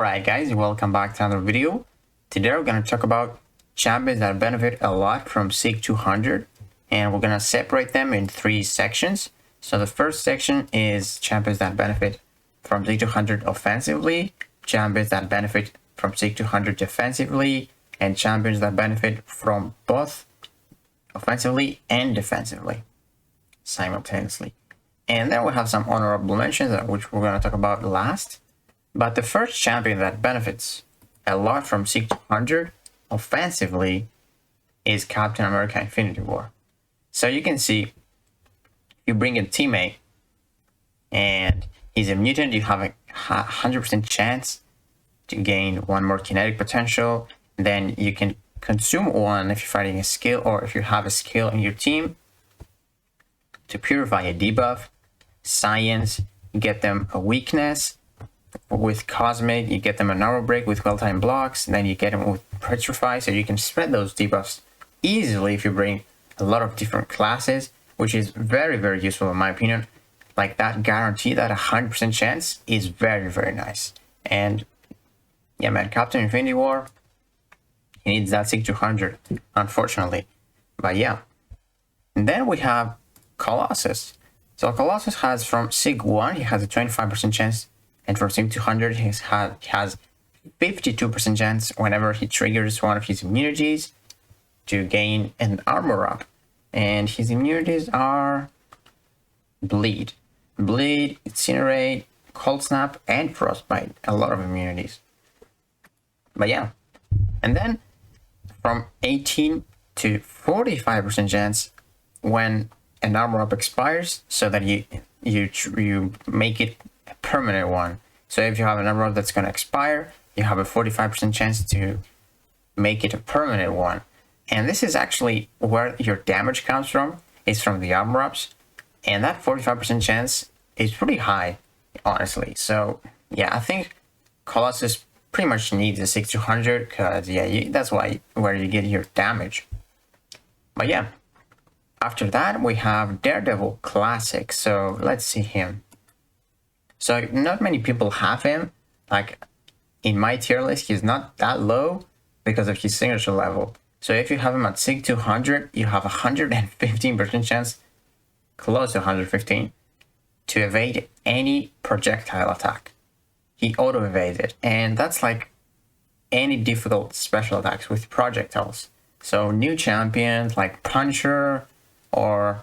Alright guys, welcome back to another video. Today we're going to talk about champions that benefit a lot from SIG 200, and we're going to separate them in three sections. So the first section is champions that benefit from SIG 200 offensively, champions that benefit from SIG 200 defensively, and champions that benefit from both offensively and defensively simultaneously. And then we'll have some honorable mentions, which we're going to talk about last. But the first champion that benefits a lot from SIG 200 offensively is Captain America Infinity War. So you can see, you bring a teammate and he's a mutant, you have a 100% chance to gain one more kinetic potential. Then you can consume one if you're fighting a skill, or if you have a skill in your team to purify a debuff. Science, you get them a weakness. With Cosmic, you get them an armor break with well-timed blocks, and then you get them with Petrify, so you can spread those debuffs easily if you bring a lot of different classes, which is very, very useful in my opinion. Like that guarantee, that 100% chance is very, very nice. And yeah, man, Captain Infinity War, he needs that SIG 200, unfortunately. But yeah. And then we have Colossus. So Colossus has from SIG 1, he has a 25% chance. And for SIG 200, he has 52% chance whenever he triggers one of his immunities to gain an armor up. And his immunities are Bleed, Incinerate, Cold Snap, and Frostbite. A lot of immunities. But yeah. And then from 18 to 45% chance when an armor up expires, so that you make it a permanent one. So if you have an armor up that's going to expire, you have a 45% chance to make it a permanent one. And this is actually where your damage comes from, is from the armor ups. And that 45% chance is pretty high, honestly. So yeah, I think Colossus pretty much needs a 6200 because yeah, that's where you get your damage. But yeah, after that we have Daredevil Classic. So let's see him. So not many people have him. Like in my tier list, he's not that low because of his signature level. So if you have him at SIG 200, you have 115% chance, close to 115, to evade any projectile attack. He auto evades it, and that's like any difficult special attacks with projectiles. So new champions like Punisher, or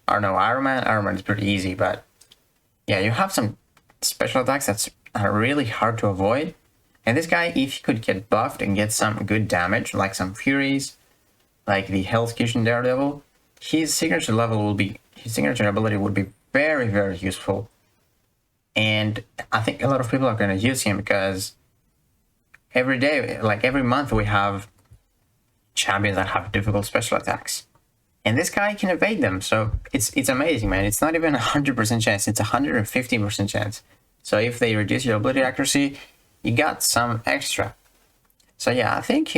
I don't know, Iron Man. Iron Man is pretty easy, but yeah, you have some special attacks that's really hard to avoid. And this guy, if he could get buffed and get some good damage, like some Furies, like the Hell's-Kitchen Daredevil, his signature ability would be very, very useful. And I think a lot of people are going to use him because every day, like every month, we have champions that have difficult special attacks. And this guy can evade them, so it's amazing, man. It's not even 100% chance, it's 150% chance. So if they reduce your ability accuracy, you got some extra. So yeah, I think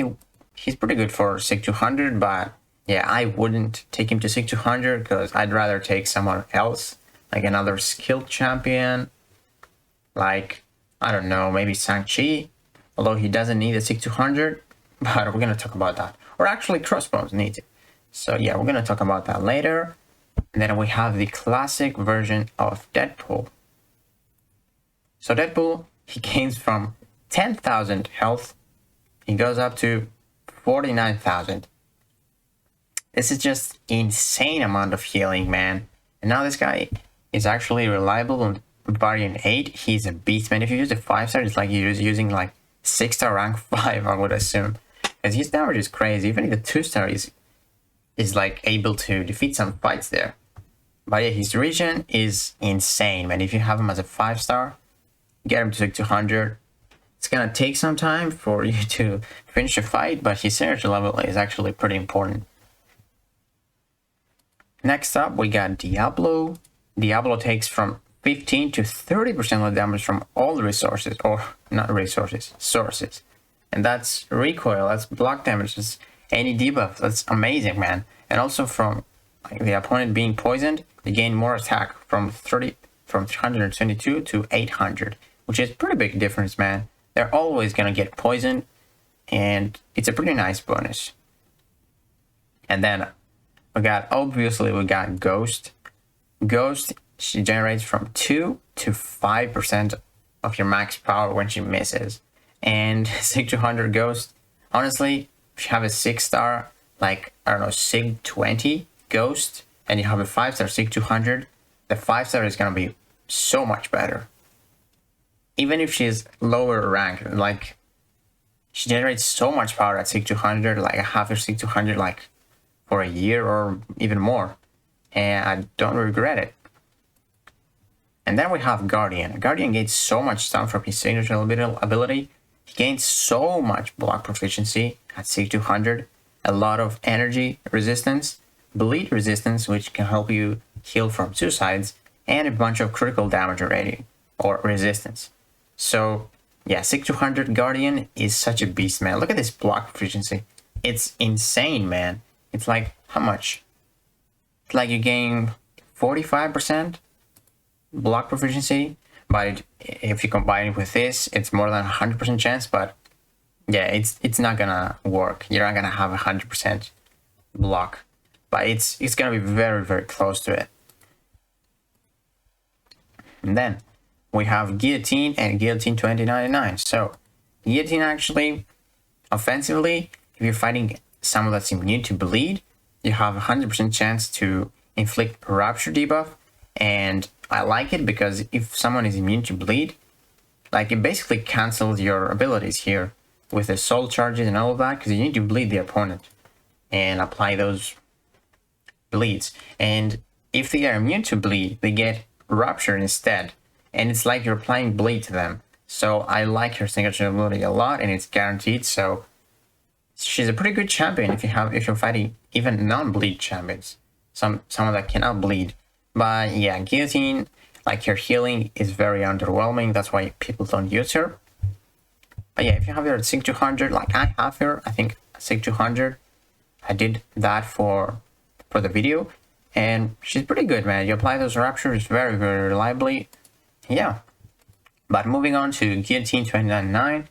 he's pretty good for SIG 200, but yeah, I wouldn't take him to SIG 200 because I'd rather take someone else, like another skilled champion, like, I don't know, maybe Shang-Chi, although he doesn't need a SIG 200, but we're going to talk about that. Or actually, Crossbones needs it. So yeah, we're going to talk about that later. And then we have the classic version of Deadpool. So Deadpool, he gains from 10,000 health, he goes up to 49,000. This is just insane amount of healing, man. And now this guy is actually reliable on variant 8. He's a beast, man. If you use a 5-star, it's like you're using like 6-star rank 5, I would assume. Because his damage is crazy. Even if the 2-star is like able to defeat some fights there. But yeah, his regen is insane, man. If you have him as a 5-star, get him to SIG 200. It's gonna take some time for you to finish a fight, but his signature level is actually pretty important. Next up, we got Diablo. Diablo takes from 15 to 30% of damage from all the resources, or not resources, sources. And that's recoil, that's block damage, that's any debuff. That's amazing, man. And also from like, the opponent being poisoned, they gain more attack from 322 to 800, which is pretty big difference, man. they're always gonna get poisoned, and it's a pretty nice bonus. And then we got Ghost. Ghost, she generates from 2 to 5% of your max power when she misses. And Sig 200 Ghost, honestly, if you have a 6-star, like, I don't know, Sig 20 Ghost, and you have a 5-star Sig 200, the 5-star is gonna be so much better. Even if she's lower ranked, like, she generates so much power at Sig 200, like, I have her Sig 200, like, for a year or even more, and I don't regret it. And then we have Guardian. Guardian gains so much stun from his signature ability. He gains so much block proficiency at Sig 200, a lot of energy resistance, bleed resistance, which can help you heal from 2 sides, and a bunch of critical damage already, or resistance. So yeah, Sig 200 Guardian is such a beast, man. Look at this block proficiency. It's insane, man. It's like, how much? It's like you gain 45% block proficiency, but if you combine it with this, it's more than 100% chance, but yeah, it's not gonna work. You're not gonna have 100% block, but it's gonna be very, very close to it. And then we have Guillotine and Guillotine 2099. So Guillotine, actually, offensively, if you're fighting someone that's immune to bleed, you have a 100% chance to inflict Rapture debuff. And I like it because if someone is immune to bleed, like, it basically cancels your abilities here with the soul charges and all of that, because you need to bleed the opponent and apply those bleeds. And if they are immune to bleed, they get Rapture instead, and it's like you're applying bleed to them. So I like her signature ability a lot, and it's guaranteed. So she's a pretty good champion if you're fighting even non-bleed champions, someone that cannot bleed. But yeah, Guillotine, like, her healing is very underwhelming. That's why people don't use her. But yeah, if you have her at Sig 200, like I have her, I think Sig 200, I did that for the video, and she's pretty good, man. You apply those raptures very, very reliably. Yeah. But moving on to Guillotine 2099,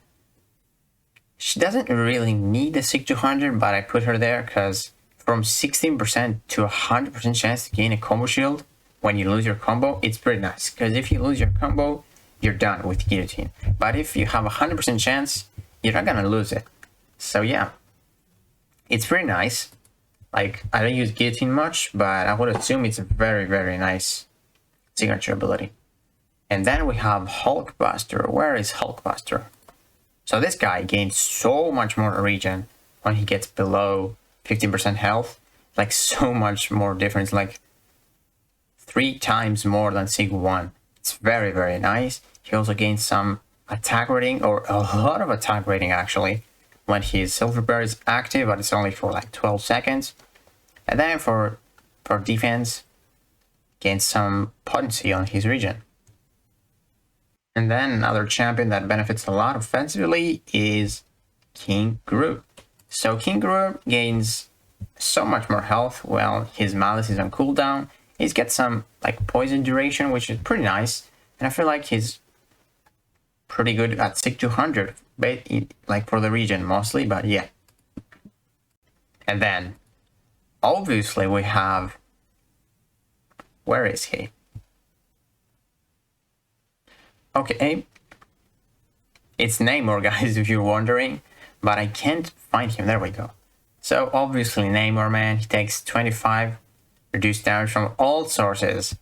she doesn't really need the Sig 200, but I put her there because from 16% to 100% chance to gain a combo shield when you lose your combo, it's pretty nice. Because if you lose your combo, you're done with Guillotine. But if you have a 100% chance, you're not gonna lose it. So yeah, it's pretty nice. Like, I don't use Guillotine much, but I would assume it's a very, very nice signature ability. And then we have Hulkbuster. Where is Hulkbuster? So this guy gains so much more regen when he gets below 15% health. Like, so much more difference, like 3 times more than Sig 1. It's very, very nice. He also gains some attack rating, or a lot of attack rating actually, when his self-repair is active, but it's only for like 12 seconds. And then for defense, gains some potency on his regen. And then another champion that benefits a lot offensively is King Groot. So King Groot gains so much more health while his Malice is on cooldown. He's got some like poison duration, which is pretty nice. And I feel like he's pretty good at Sig 200, like for the region mostly, but yeah. And then obviously we have, where is he? Okay, it's Namor, guys, if you're wondering, but I can't find him. There we go. So obviously Namor, man, he takes 25 reduced damage from all sources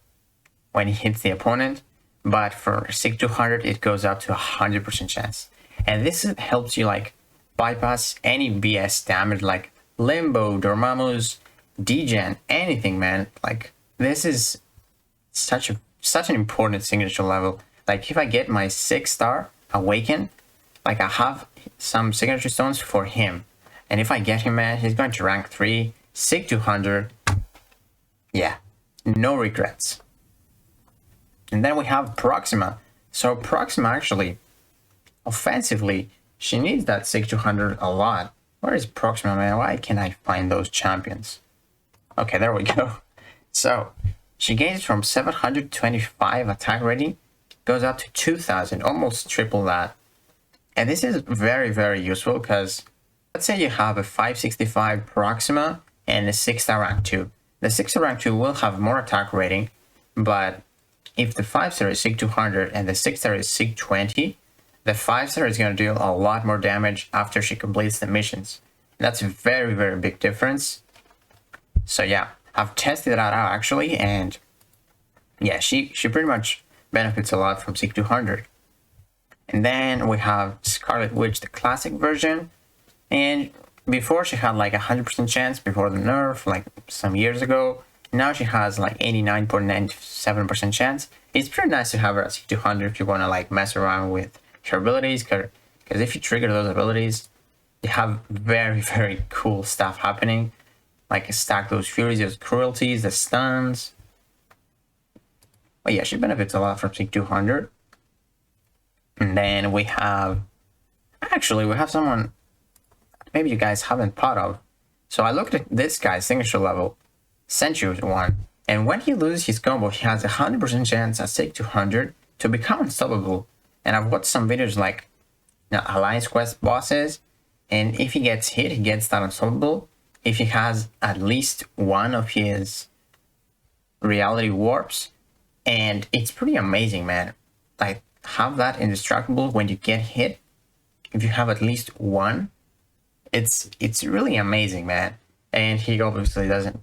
when he hits the opponent, but for Sig 200 it goes up to 100% chance. And this helps you like bypass any BS damage like Limbo, Dormammu's, Degen, anything, man. Like, this is such an important signature level. Like, if I get my 6-star Awaken, like, I have some signature stones for him. And if I get him, man, he's going to rank 3, Sig 200. Yeah, no regrets. And then we have Proxima. So Proxima, actually, offensively, she needs that Sig 200 a lot. Where is Proxima, man? Why can't I find those champions? Okay, there we go. So she gains from 725 attack rating, goes up to 2000, almost triple that. And this is very, very useful because let's say you have a 565 Proxima and a 6-star rank 2. The 6-star rank 2 will have more attack rating, but if the 5-star is SIG 200 and the 6-star is SIG 20, the 5-star is going to do a lot more damage after she completes the missions. That's a very, very big difference. So yeah, I've tested that out actually, and yeah, she pretty much benefits a lot from SIG 200. And then we have Scarlet Witch, the classic version. And before she had like 100% chance before the nerf, like some years ago. Now she has like 89.97% chance. It's pretty nice to have her at SIG 200 if you want to like mess around with her abilities. Because if you trigger those abilities, you have very, very cool stuff happening. Like stack those furies, those cruelties, the stuns. But yeah, she benefits a lot from SIG 200. And then we have, actually, we have someone maybe you guys haven't thought of. So I looked at this guy's signature level, Sensuous one, and when he loses his combo, he has a 100% chance at SIG 200 to become unstoppable. And I've watched some videos like Alliance Quest bosses, and if he gets hit, he gets that unstoppable. If he has at least one of his reality warps, and it's pretty amazing, man. Like, have that indestructible when you get hit. If you have at least one, it's really amazing, man. And he obviously doesn't.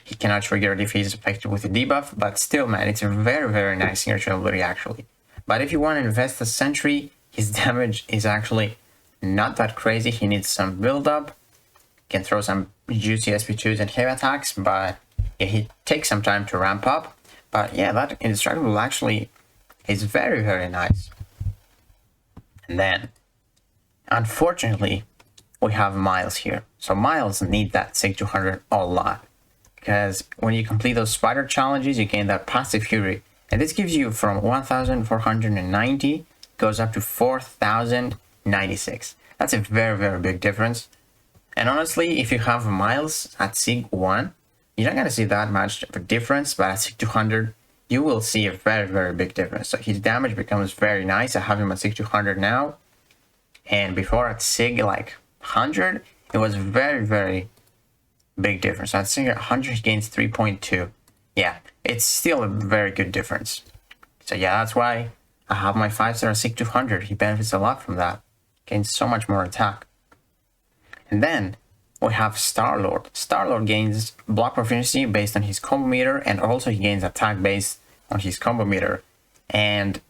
He cannot trigger it if he's affected with a debuff, but still, man, it's a very, very nice signature ability actually. But if you want to invest a Sentry, his damage is actually not that crazy. He needs some build up. Can throw some juicy SP2s and heavy attacks, but yeah, he takes some time to ramp up. But yeah, that indestructible actually is very, very nice. And then, unfortunately, we have Miles here. So Miles need that SIG 200 a lot. Because when you complete those spider challenges, you gain that passive fury. And this gives you from 1,490, goes up to 4,096. That's a very, very big difference. And honestly, if you have Miles at SIG 1, you're not going to see that much of a difference, but at SIG 200, you will see a very, very big difference. So his damage becomes very nice. I have him at SIG 200 now. And before at SIG like 100, it was very, very big difference. So at SIG 100, he gains 3.2. Yeah, it's still a very good difference. So yeah, that's why I have my 5-star at SIG 200. He benefits a lot from that. Gains so much more attack. And then we have Star-Lord. Star-Lord gains block proficiency based on his combo meter, and also he gains attack based on his combo meter. And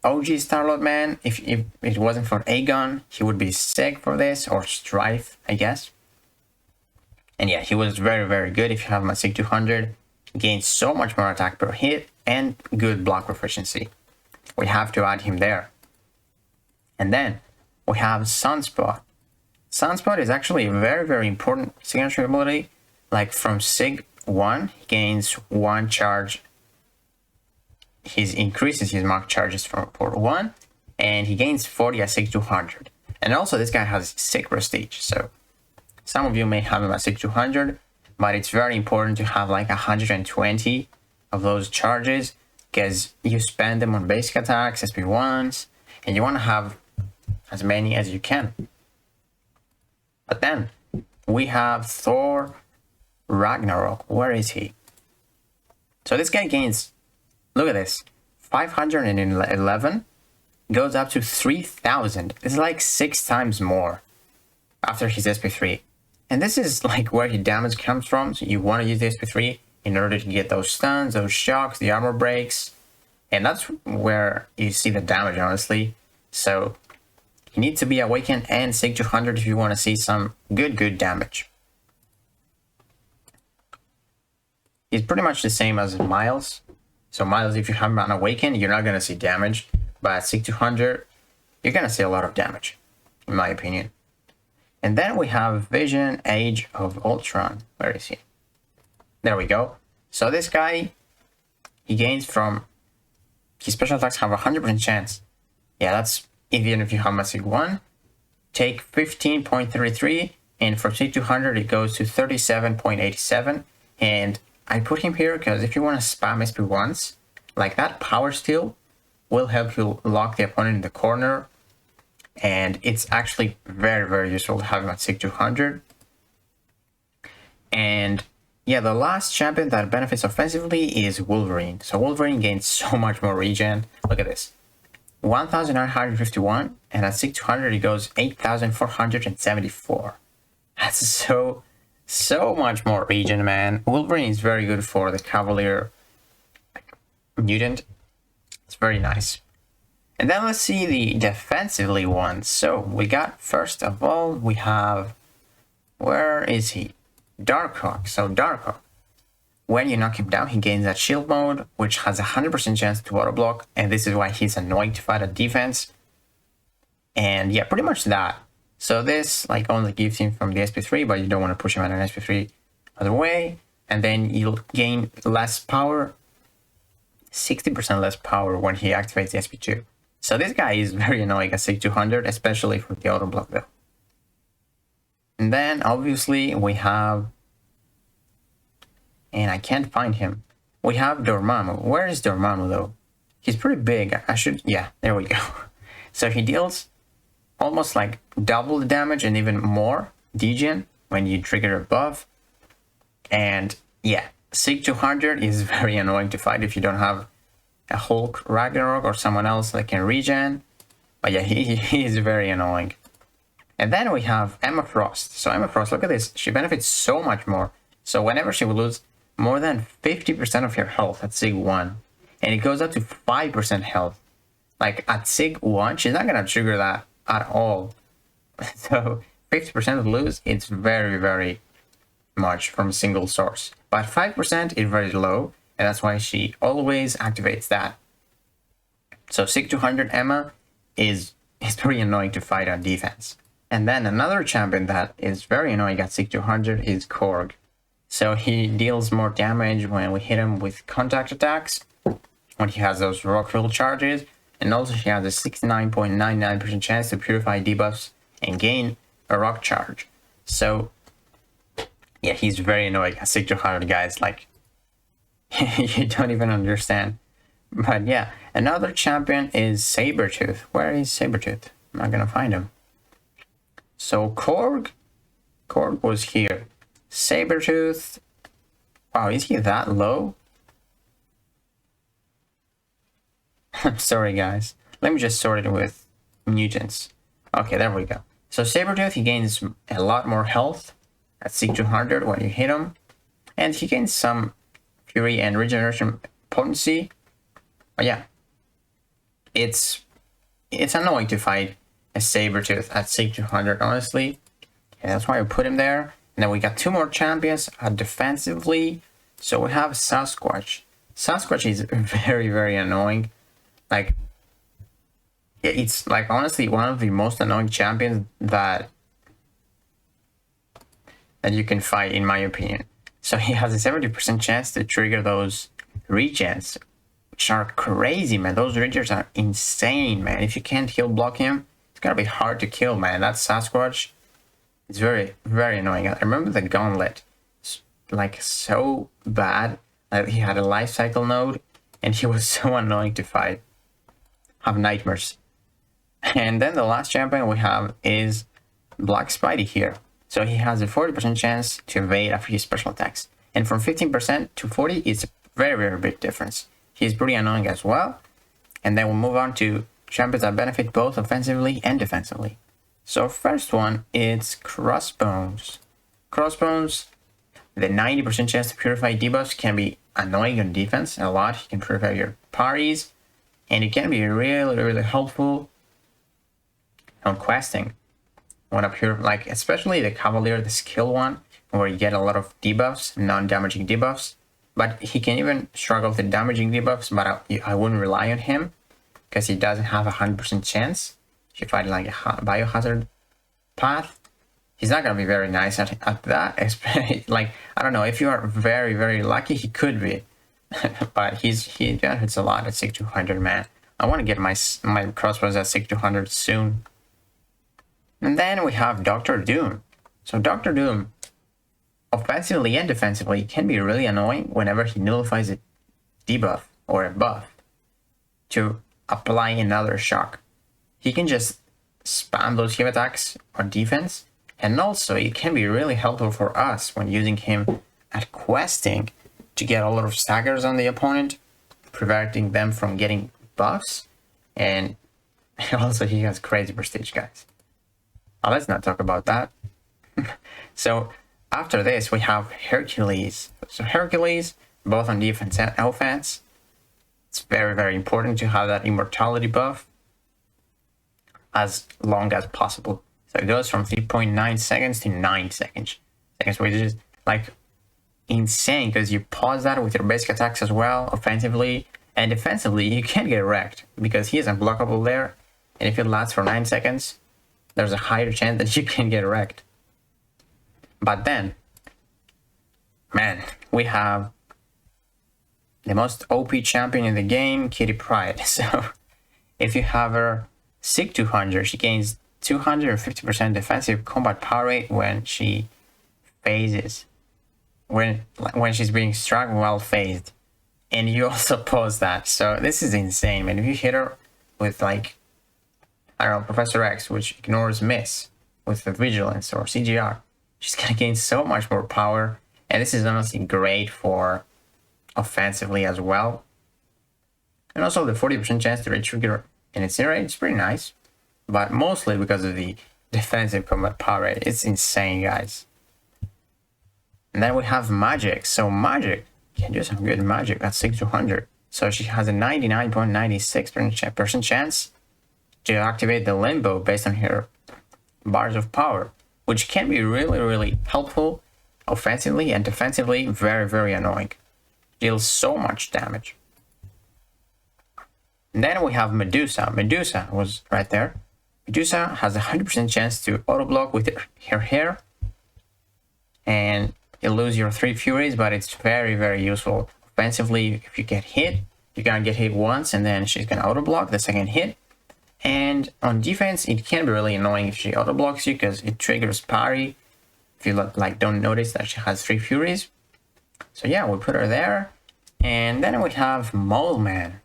OG Star-Lord, man, if it wasn't for Aegon, he would be sick for this, or Strife, I guess. And yeah, he was very, very good. If you have him at SIG 200, he gains so much more attack per hit and good block proficiency. We have to add him there. And then we have Sunspot. Sunspot is actually a very, very important signature ability. Like from SIG 1, he gains 1 charge. He increases his mark charges for 1, and he gains 40 at SIG 200. And also this guy has sick prestige, so some of you may have him at SIG 200, but it's very important to have like 120 of those charges, because you spend them on basic attacks, SP1s, and you want to have as many as you can. But then we have Thor Ragnarok. Where is he? So this guy gains, look at this, 511, goes up to 3,000. It's like 6 times more after his SP3. And this is like where his damage comes from. So you want to use the SP3 in order to get those stuns, those shocks, the armor breaks. And that's where you see the damage, honestly. So you need to be Awakened and SIG 200 if you want to see some good damage. He's pretty much the same as Miles. So Miles, if you have him on Awakened, you're not going to see damage. But at SIG 200, you're going to see a lot of damage, in my opinion. And then we have Vision, Age of Ultron. Where is he? There we go. So this guy, he gains from, his special attacks have a 100% chance. Yeah, that's even if you have a SIG 1. Take 15.33, and from SIG 200 it goes to 37.87. And I put him here because if you want to spam SP1s, like that power steal will help you lock the opponent in the corner and it's actually very useful to have him at SIG 200. And yeah, the last champion that benefits offensively is Wolverine. So Wolverine gains so much more regen. Look at this. 1,951, and at SIG 200 it goes 8,474. That's so much more regen, man. Wolverine is very good for the Cavalier mutant. It's very nice. And then let's see the defensively ones. So we got, first of all, we have, where is he? Darkhawk. So Darkhawk, when you knock him down, he gains that shield mode, which has a 100% chance to auto block, and this is why he's annoying to fight at defense. And yeah, pretty much that. So this like only gives him from the SP3, but you don't want to push him at an SP3 other way. And then you'll gain less power, 60% less power when he activates the SP2. So this guy is very annoying at SIG 200, especially for the auto block though. And then obviously we have, and I can't find him, we have Dormammu. Where is Dormammu though? He's pretty big. Yeah, there we go. So he deals almost like double the damage and even more degen when you trigger a buff. And yeah, SIG 200 is very annoying to fight if you don't have a Hulk Ragnarok or someone else that can regen. But yeah, he is very annoying. And then we have Emma Frost. So Emma Frost, look at this. She benefits so much more. So whenever she will lose more than 50% of her health at SIG 1, and it goes up to 5% health. Like at SIG 1, she's not going to trigger that at all. So 50% of lose, it's very much from a single source. But 5% is very low, and that's why she always activates that. So SIG 200 Emma is pretty annoying to fight on defense. And then another champion that is very annoying at SIG 200 is Korg. So he deals more damage when we hit him with contact attacks, when he has those rock field charges, and also he has a 69.99% chance to purify debuffs and gain a rock charge. So yeah, he's very annoying at SIG 200, guys. Like, you don't even understand. But yeah, another champion is Sabretooth. Where is Sabretooth? I'm not gonna find him. So Korg was here. Sabretooth, wow, is he that low? I'm sorry guys, let me just sort it with mutants. Okay, there we go. So Sabretooth, he gains a lot more health at SIG 200 when you hit him, and he gains some fury and regeneration potency. But yeah, it's annoying to fight a Sabretooth at SIG 200, honestly. And that's why I put him there. And then we got two more champions defensively. So we have Sasquatch. Sasquatch is very annoying. Like, it's like honestly one of the most annoying champions that you can fight, in my opinion. So he has a 70% chance to trigger those regens, which are crazy, man. Those regens are insane, man. If you can't heal block him, it's gonna be hard to kill, man. That Sasquatch is very annoying. I remember the Gauntlet, like so bad that he had a life cycle node, and he was so annoying to fight. Have nightmares. And then the last champion we have is Black Spidey here. So he has a 40% chance to evade after his special attacks, and from 15% to 40, it's a very big difference. He's pretty annoying as well. And then we'll move on to champions that benefit both offensively and defensively. So first one, it's Crossbones. Crossbones, the 90% chance to purify debuffs can be annoying on defense a lot. You can purify your parries, and it can be really helpful on questing. When up here, like especially the Cavalier, the skill one, where you get a lot of debuffs, non-damaging debuffs. But he can even struggle with the damaging debuffs, but I wouldn't rely on him because he doesn't have a 100% chance. If you fight like a biohazard path, he's not gonna be very nice at that. Like, I don't know, if you are very lucky, he could be. But he benefits a lot at SIG 200, man. I want to get my crossbows at SIG 200 soon. And then we have Dr. Doom. So Dr. Doom, offensively and defensively, can be really annoying whenever he nullifies a debuff or a buff to apply another shock. He can just spam those heavy attacks on defense. And also, it can be really helpful for us when using him at questing to get a lot of staggers on the opponent, preventing them from getting buffs. And also, he has crazy prestige, guys. Let's not talk about that. So, after this, we have Hercules. So, Hercules, both on defense and offense. It's very, very important to have that immortality buff as long as possible. So it goes from 3.9 seconds to 9 seconds, which is like insane because you pause that with your basic attacks as well, offensively and defensively. You can't get wrecked because he is unblockable there, and if it lasts for 9 seconds, there's a higher chance that you can get wrecked. But then, man, we have the most OP champion in the game, Kitty Pryde. So if you have her Sig 200, she gains 250% defensive combat power rate when she phases, when she's being struck while phased, and you also pause that. So this is insane. And if you hit her with, like, I don't know, Professor X, which ignores miss with the vigilance or CGR, she's gonna gain so much more power. And this is honestly great for offensively as well. And also the 40% chance to re-trigger and incinerate is pretty nice, but mostly because of the defensive combat power rate. It's insane, guys. And then we have Magic. So Magic can do some good magic at 6200. So she has a 99.96% chance to activate the Limbo based on her bars of power, which can be really, really helpful offensively and defensively. Very, very annoying. Deals so much damage. And then we have Medusa. Medusa was right there. Medusa has a 100% chance to auto block with her hair, and you lose your 3 Furies, but it's very, very useful offensively. If you get hit, you're gonna get hit once, and then she's gonna auto block the second hit. And on defense, it can be really annoying if she auto blocks you because it triggers parry. If you like don't notice that she has 3 Furies. So yeah, we put her there, and then we have Mole Man.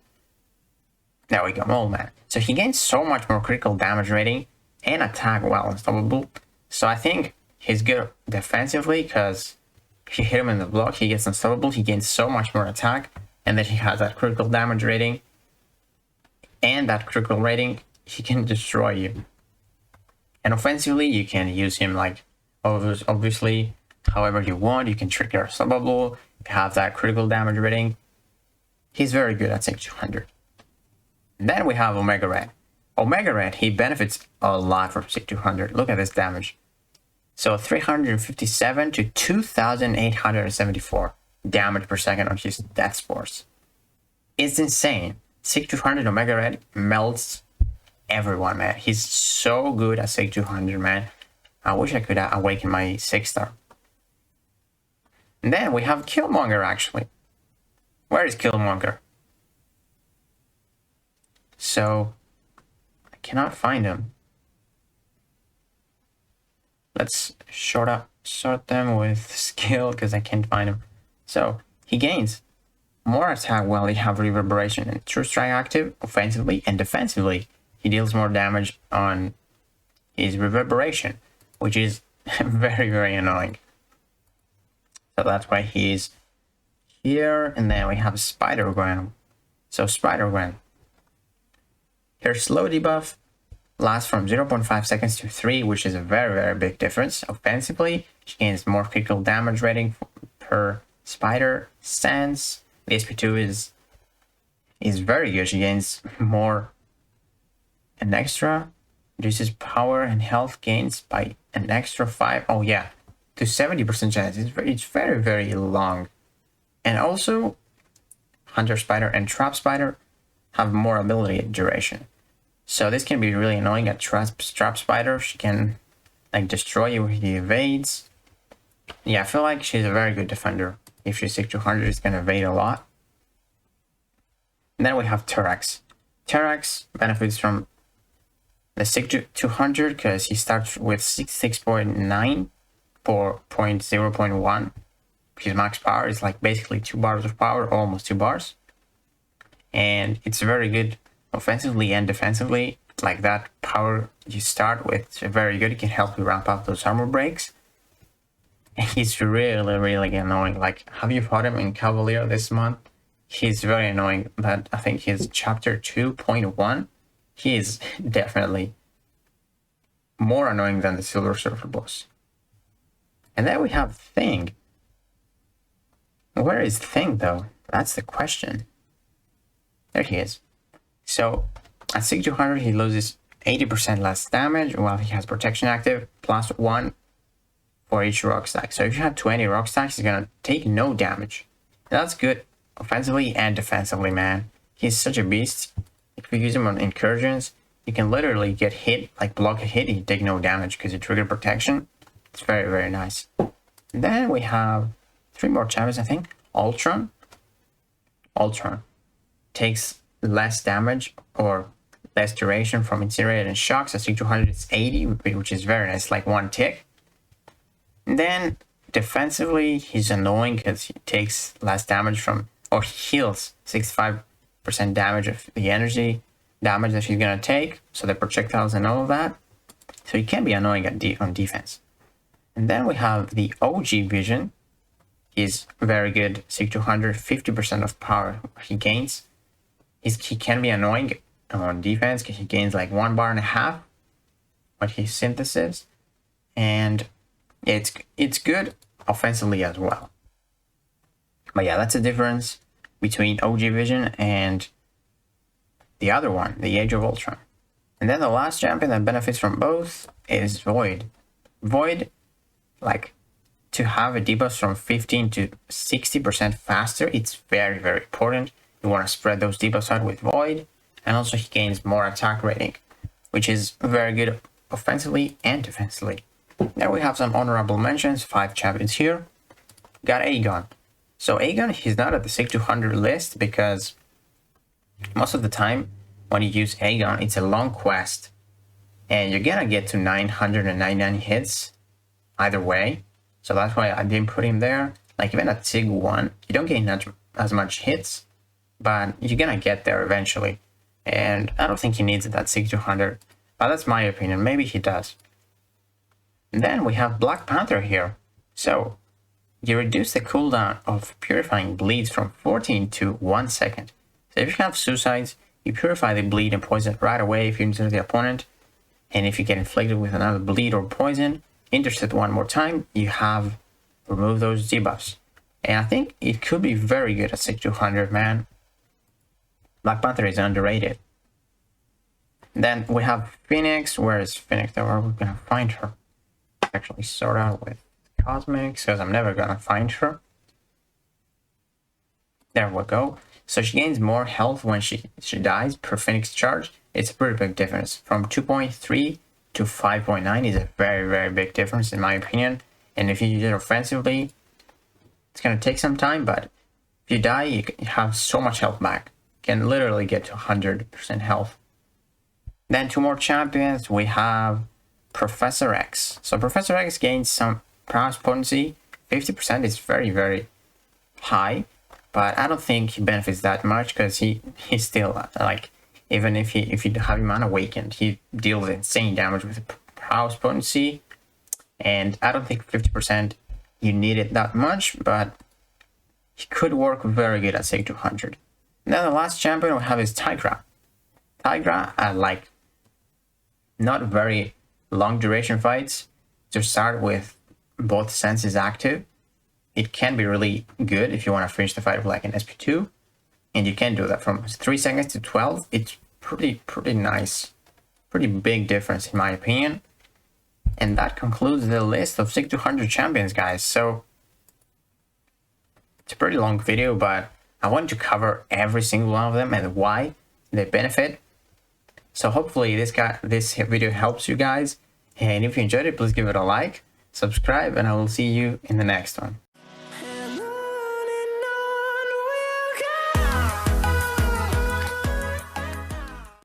There we go, Mole Man. So he gains so much more critical damage rating and attack while unstoppable. So I think he's good defensively because if you hit him in the block, he gets unstoppable. He gains so much more attack, and then he has that critical damage rating. And that critical rating, he can destroy you. And offensively, you can use him like obviously however you want. You can trigger unstoppable, have that critical damage rating. He's very good at 6200. Then we have Omega Red. Omega Red, he benefits a lot from 6200. Look at this damage. So 357 to 2874 damage per second on his death spores. It's insane. 6200 Omega Red melts everyone, man. He's so good at 6200, man. I wish I could awaken my 6-star. And then we have Killmonger, actually. Where is Killmonger? So, I cannot find him. Let's sort them with skill because I can't find him. So, he gains more attack while they have reverberation and true strike active offensively and defensively. He deals more damage on his reverberation, which is very, very annoying. So that's why he's here. And then we have Spider-Gwen. So Spider-Gwen, her slow debuff lasts from 0.5 seconds to 3, which is a very, very big difference. Offensively, she gains more critical damage rating per spider sense. The SP2 is very good. She gains more an extra, reduces power and health gains by an extra 5. Oh yeah, to 70% chance. It's very, very long. And also, Hunter Spider and Trap Spider have more ability duration. So this can be really annoying at Trap Spider. She can like destroy you with the evades. Yeah, I feel like she's a very good defender. If she's 6200, it's gonna evade a lot. And then we have Terex. Terex benefits from the 6200 because he starts with 6.9 for 0.1. His max power is like basically 2 bars of power, almost 2 bars. And it's very good offensively and defensively. like that power you start with very good. It can help you ramp up those armor breaks. And he's really annoying. Like, have you fought him in Cavalier this month? He's very annoying, but I think his chapter 2.1, he is definitely more annoying than the Silver Surfer boss. And then we have Thing. Where is Thing, though? That's the question. There he is. So, at 6200, he loses 80% less damage while he has protection active, plus 1 for each rock stack. So if you have 20 rock stacks, he's gonna take no damage. That's good offensively and defensively, man. He's such a beast. If you use him on incursions, you can literally get hit, like block a hit, you take no damage because you trigger protection. It's very nice. And then we have 3 more champions, I think. Ultron. Ultron takes less damage or less duration from incinerate and shocks. So 6200 is 80, which is very nice, like 1 tick. And then defensively, he's annoying because he takes less damage from, or he heals 65% damage of the energy damage that he's gonna take, so the projectiles and all of that. So he can be annoying on defense. And then we have the OG Vision. He's very good, 6200, 50% of power he gains. He can be annoying on defense because he gains like 1.5 bars when he synthesis, and it's good offensively as well. But yeah, that's the difference between OG Vision and the other one, the Age of Ultron. And then the last champion that benefits from both is Void. Void, like, to have a debuff from 15 to 60% faster, it's very important. You want to spread those debuffs out with Void, and also he gains more attack rating, which is very good offensively and defensively. Then we have some honorable mentions, 5 champions here. Got Aegon. So Aegon, he's not at the 6200 list because most of the time when you use Aegon, it's a long quest and you're gonna get to 999 hits either way. So that's why I didn't put him there. Like even at Sig 1, you don't gain as much hits, but you're gonna get there eventually. And I don't think he needs it at 6200, but that's my opinion. Maybe he does. And then we have Black Panther here. So you reduce the cooldown of purifying bleeds from 14 to 1 second. So if you have suicides, you purify the bleed and poison right away if you injure the opponent. And if you get inflicted with another bleed or poison, intercept one more time, you have removed those debuffs. And I think it could be very good at 6200, man. Black Panther is underrated. Then we have Phoenix. Where is Phoenix? Where are we gonna find her? Actually sort out with cosmetics because I'm never gonna find her. There we go. So she gains more health when she dies per Phoenix charge. It's a pretty big difference. From 2.3 to 5.9 is a very big difference in my opinion. And if you use it offensively, it's gonna take some time, but if you die, you have so much health back. You can literally get to 100% health. Then 2 more champions. We have Professor X. So Professor X gains some prowess potency. 50% is very high, but I don't think he benefits that much because he's still like, even if you have him unawakened, he deals insane damage with prowess potency, and I don't think 50% you need it that much, but he could work very good at 6200. Then the last champion we have is Tigra. Tigra, like not very long duration fights to start with both senses active. It can be really good if you want to finish the fight with like an SP2, and you can do that from 3 seconds to 12. It's pretty nice, pretty big difference in my opinion. And that concludes the list of 6200 champions, guys. So it's a pretty long video, but I wanted to cover every single one of them and why they benefit. So hopefully this video helps you guys. And if you enjoyed it, please give it a like, subscribe, and I will see you in the next one.